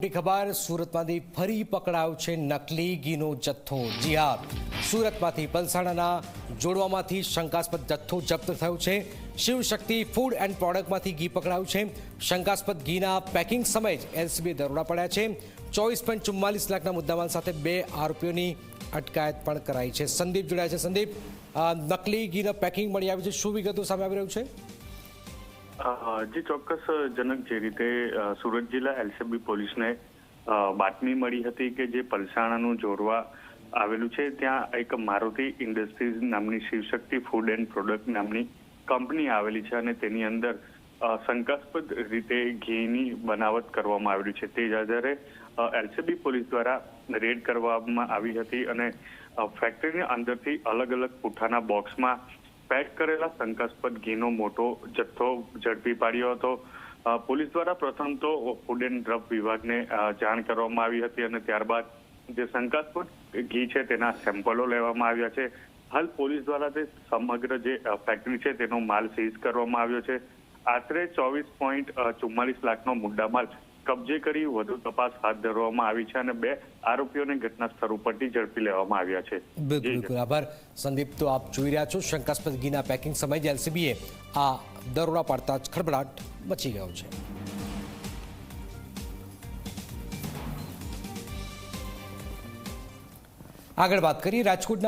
ખબર સુરતમાંથી ફરી પકડાયો છે નકલી ઘીનો જથ્થો। જી હા, સુરતમાંથી પલસાણાના જોડવામાંથી શંકાસ્પદ જથ્થો જપ્ત થયો છે। શિવશક્તિ ફૂડ એન્ડ પ્રોડક્ટમાંથી ઘી પકડાયું છે। શંકાસ્પદ ઘીના પેકિંગ સમયે જ એલસીબી દરોડા પડ્યા છે। 24.44 લાખના મુદ્દામાલ સાથે 2 આરોપીઓની અટકાયત પણ કરાઈ છે। સંદીપ જોડાયા છે। સંદીપ, નકલી ઘીના પેકિંગ મળી આવ્યું છે, શું વિગતો સામે આવી રહ્યું છે? જી ચોક્કસ જનક, જે રીતે સુરત જિલ્લા એલસીબી પોલીસને બાતમી મળી હતી કે જે પલસાણાનું જોડવા આવેલું છે ત્યાં એક મારુતિ ઇન્ડસ્ટ્રીઝ નામની શિવશક્તિ ફૂડ એન્ડ પ્રોડક્ટ નામની કંપની આવેલી છે અને તેની અંદર શંકાસ્પદ રીતે ઘીની બનાવટ કરવામાં આવેલી છે। તે જ આધારે એલસીબી પોલીસ દ્વારા રેડ કરવામાં આવી હતી અને ફેક્ટરીની અંદરથી અલગ અલગ પૂઠાના બોક્સમાં પેક કરેલા શંકાસ્પદ ઘીનો મોટો જથ્થો ઝડપી પાડ્યો હતો। પોલીસ દ્વારા પ્રથમ તો ફૂડ એન્ડ ડ્રગ વિભાગને જાણ કરવામાં આવી હતી અને ત્યારબાદ જે શંકાસ્પદ ઘી છે તેના સેમ્પલો લેવામાં આવ્યા છે। હાલ પોલીસ દ્વારા તે સમગ્ર જે ફેક્ટરી છે તેનો માલ સીઝ કરવામાં આવ્યો છે। આશરે 24.44 લાખનો મુદ્દામાલ કબજે કરી વધુ તપાસ હાથ ધરવામાં આવી છે અને 2 આરોપીઓને ઘટના સ્થળ ઉપરથી ઝડપી લેવામાં આવ્યા છે। બિલકુલ આભાર સંદીપ। તો આપ જોઈ રહ્યા છો, શંકાસ્પદ ઘીના પેકિંગ સમયે જ એલસીબીએ આ દરોડા પાડતા જ ખળભળાટ મચી ગયો છે। આગળ વાત કરીએ રાજકોટના